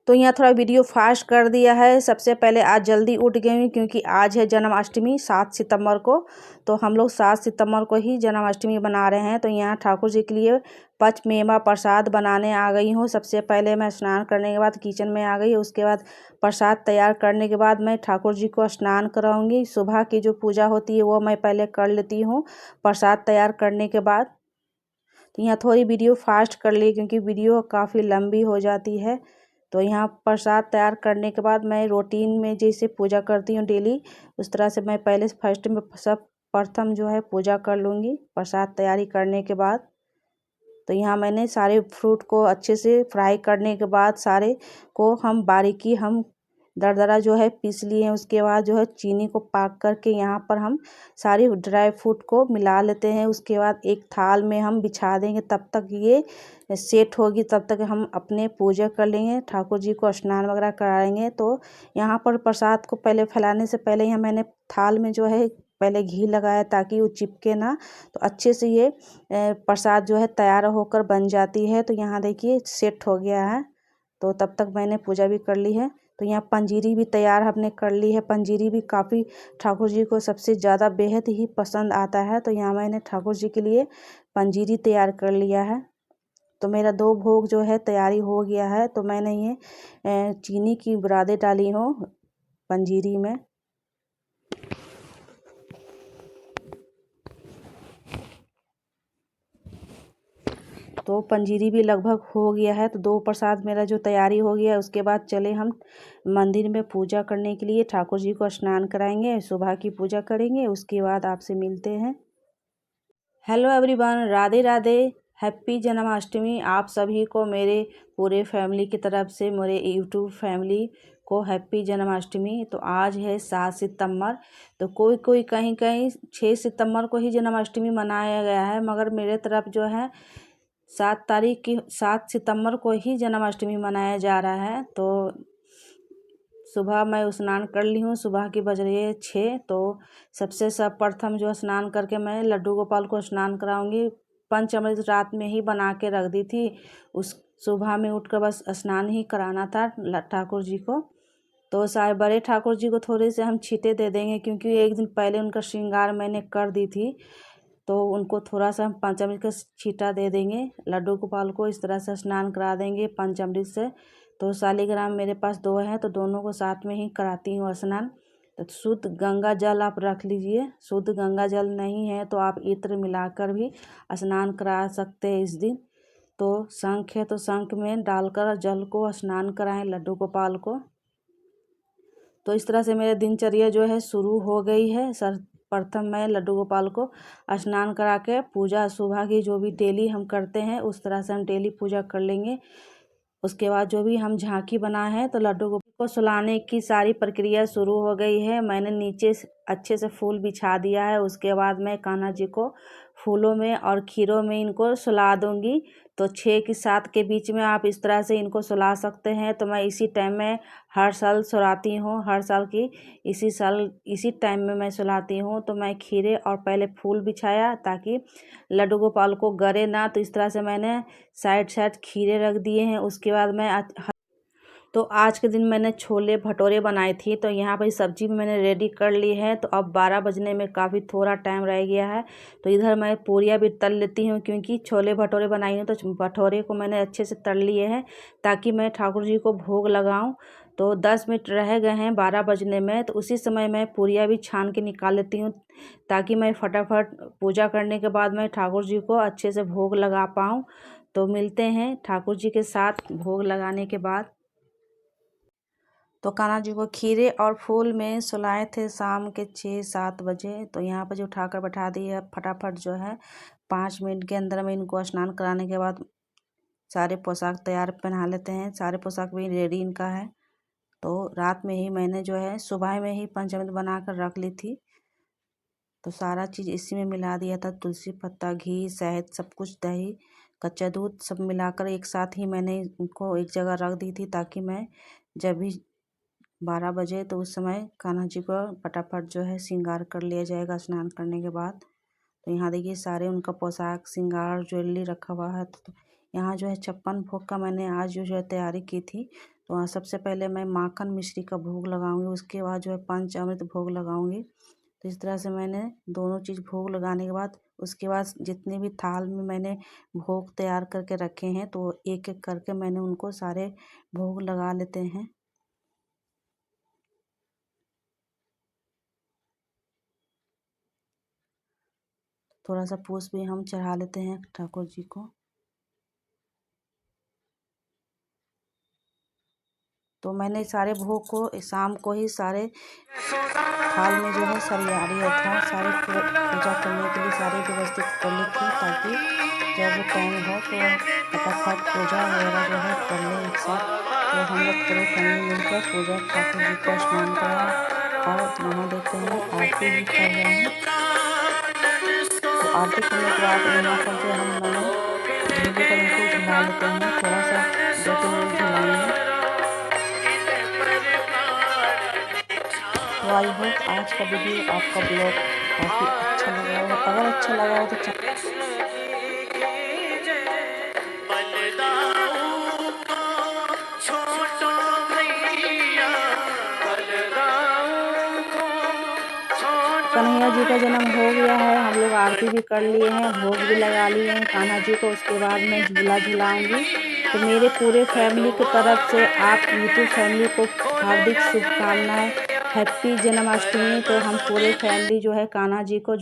तो यहाँ थोड़ा वीडियो फास्ट कर दिया है। सबसे पहले आज जल्दी उठ गई हूँ क्योंकि आज है जन्माष्टमी 7 सितंबर को। तो हम लोग 7 सितंबर को ही जन्माष्टमी बना रहे हैं। तो यहाँ ठाकुर जी के लिए पंचमेवा प्रसाद बनाने आ गई हूँ। सबसे पहले मैं स्नान करने के बाद किचन में आ गई। उसके बाद प्रसाद तैयार करने के बाद मैं ठाकुर जी को स्नान कराऊंगी। सुबह की जो पूजा होती है वो मैं पहले कर लेती हूँ प्रसाद तैयार करने के बाद। तो यहाँ थोड़ी वीडियो फास्ट कर ली क्योंकि वीडियो काफ़ी लंबी हो जाती है। तो यहाँ प्रसाद तैयार करने के बाद मैं रूटीन में जैसे पूजा करती हूँ डेली, उस तरह से मैं पहले फर्स्ट में सब प्रथम जो है पूजा कर लूँगी प्रसाद तैयारी करने के बाद। तो यहाँ मैंने सारे फ्रूट को अच्छे से फ्राई करने के बाद सारे को हम बारीकी हम दरदरा जो है पीस लिए हैं। उसके बाद जो है चीनी को पाक करके यहाँ पर हम सारी ड्राई फ्रूट को मिला लेते हैं। उसके बाद एक थाल में हम बिछा देंगे, तब तक ये सेट होगी, तब तक हम अपने पूजा कर लेंगे, ठाकुर जी को स्नान वगैरह कराएंगे। तो यहाँ पर प्रसाद को पहले फैलाने से पहले यहाँ मैंने थाल में जो है पहले घी लगाया ताकि वो चिपके ना। तो अच्छे से ये प्रसाद जो है तैयार होकर बन जाती है। तो यहाँ देखिए सेट हो गया है। तो तब तक मैंने पूजा भी कर ली है। तो यहाँ पंजीरी भी तैयार हमने कर ली है। पंजीरी भी काफ़ी ठाकुर जी को सबसे ज़्यादा बेहद ही पसंद आता है। तो यहाँ मैंने ठाकुर जी के लिए पंजीरी तैयार कर लिया है। तो मेरा 2 भोग जो है तैयारी हो गया है। तो मैंने ये चीनी की बुरादे डाली हूँ पंजीरी में। तो पंजीरी भी लगभग हो गया है। तो 2 प्रसाद मेरा जो तैयारी हो गया है, उसके बाद चले हम मंदिर में पूजा करने के लिए। ठाकुर जी को स्नान कराएंगे, सुबह की पूजा करेंगे, उसके बाद आपसे मिलते हैं। Hello everyone, Radhe Radhe, happy Janmashtami. आप सभी को मेरे पूरे फैमिली की तरफ से, मेरे यूट्यूब फैमिली को हैप्पी जन्माष्टमी। तो आज है 7 सितंबर। तो कोई कोई कहीं कहीं 6 सितंबर को ही जन्माष्टमी मनाया गया है, मगर मेरे तरफ जो है 7 सितंबर को ही जन्माष्टमी मनाया जा रहा है। तो सुबह मैं स्नान कर ली हूँ, सुबह की बज रही है 6। तो सबसे प्रथम जो स्नान करके मैं लड्डू गोपाल को स्नान कराऊंगी। पंचामृत रात में ही बना के रख दी थी, उस सुबह में उठकर बस स्नान ही कराना था ठाकुर जी को। तो सारे बड़े ठाकुर जी को थोड़े से हम छींटे दे देंगे क्योंकि एक दिन पहले उनका श्रृंगार मैंने कर दी थी। तो उनको थोड़ा सा हम पंचामृत का छींटा दे देंगे। लड्डू गोपाल को इस तरह से स्नान करा देंगे पंचामृत से। तो शालिग्राम मेरे पास 2 हैं, तो दोनों को साथ में ही कराती हूँ स्नान। तो शुद्ध गंगा जल आप रख लीजिए। शुद्ध गंगा जल नहीं है तो आप इत्र मिलाकर भी स्नान करा सकते हैं इस दिन। तो शंख है तो शंख में डालकर जल को स्नान कराएं लड्डू गोपाल को। तो इस तरह से मेरे दिनचर्या जो है शुरू हो गई है। प्रथम मैं लड्डू गोपाल को स्नान करा के पूजा सुबह की जो भी डेली हम करते हैं उस तरह से हम डेली पूजा कर लेंगे। उसके बाद जो भी हम झांकी बनाए हैं तो लड्डू गोपाल को सुलाने की सारी प्रक्रिया शुरू हो गई है। मैंने नीचे अच्छे से फूल बिछा दिया है। उसके बाद मैं कान्हा जी को फूलों में और खीरों में इनको सुला दूंगी। तो 6 की 7 के बीच में आप इस तरह से इनको सुला सकते हैं। तो मैं इसी टाइम में हर साल सुलाती हूँ, हर साल की इसी टाइम में मैं सुलाती हूँ। तो मैं खीरे और पहले फूल बिछाया ताकि लड्डू गोपाल को गरे ना। तो इस तरह से मैंने साइड साइड खीरे रख दिए हैं। उसके बाद मैं तो आज के दिन मैंने छोले भटूरे बनाई थी। तो यहाँ पर सब्जी भी मैंने रेडी कर ली है। तो अब 12 बजने में काफ़ी थोड़ा टाइम रह गया है। तो इधर मैं पूरियाँ भी तल लेती हूँ क्योंकि छोले भटूरे बनाई हूँ। तो भटूरे को मैंने अच्छे से तल लिए हैं ताकि मैं ठाकुर जी को भोग लगाऊँ। तो 10 मिनट रह गए हैं 12 बजने में। तो उसी समय मैं पूरियाँ भी छान के निकाल लेती हूँ ताकि मैं फटाफट पूजा करने के बाद मैं ठाकुर जी को अच्छे से भोग लगा पाऊँ। तो मिलते हैं ठाकुर जी के साथ भोग लगाने के बाद। तो कान्हा जी को खीरे और फूल में सुलाए थे शाम के 6-7 बजे। तो यहाँ पर जो उठाकर बैठा दी है फटाफट जो है 5 मिनट के अंदर में इनको स्नान कराने के बाद सारे पोशाक तैयार पहना लेते हैं। सारे पोशाक भी रेडी इनका है। तो रात में ही मैंने जो है सुबह में ही पंचामृत बना कर रख ली थी। तो सारा चीज़ इसी में मिला दिया था, तुलसी पत्ता, घी, शहद, सब कुछ, दही, कच्चा दूध सब मिलाकर एक साथ ही मैंने इनको एक जगह रख दी थी ताकि मैं जब भी 12 बजे तो उस समय कान्हा जी को फटाफट जो है श्रृंगार कर लिया जाएगा स्नान करने के बाद। तो यहाँ देखिए सारे उनका पोशाक श्रृंगार ज्वेलरी रखा हुआ है। तो यहाँ जो है 56 भोग का मैंने आज जो है तैयारी की थी। तो वहाँ सबसे पहले मैं माखन मिश्री का भोग लगाऊंगी, उसके बाद जो है पंचामृत भोग लगाऊंगी। तो इस तरह से मैंने दोनों चीज़ भोग लगाने के बाद उसके बाद जितने भी थाल में मैंने भोग तैयार करके रखे हैं तो एक एक करके मैंने उनको सारे भोग लगा लेते हैं। थोड़ा सा पुष्प भी हम चढ़ा लेते हैं ठाकुर जी को। तो मैंने सारे भोग को शाम को ही सारे थाल में जो है सरिया दिया था, सारे पूजा करने के लिए सारे व्यवस्थित कर ली थी, ताकि जब टाइम हो तो फटाफट पूजा वगैरह जो है कर ले एक साथ। तो हम लोग पूरे फैमिली मिलकर पूजा ठाकुर जी को स्नान कराया और वहाँ देखते हैं आरती भी कर रहे हैं। तो आरती करने के बाद यहाँ पर जो हम मैंने झूले पर उनको झुला लेते हैं, थोड़ा सा 2-3 मिनट झुलाएंगे। तो आई होप आज का वीडियो आपका ब्लॉग काफ़ी अच्छा लगा हो। अगर अच्छा लगा हो तो कन्हैया जी का जन्म हो गया है, हम लोग आरती भी कर लिए हैं, भोग भी लगा लिए हैं कान्हा जी को। उसके बाद मैं झूला झुलाऊंगी। तो मेरे पूरे फैमिली की तरफ से आप यूट्यूब फैमिली को हार्दिक शुभकामनाएं, हैप्पी जन्माष्टमी। तो हम पूरे फैमिली जो है कान्हा जी को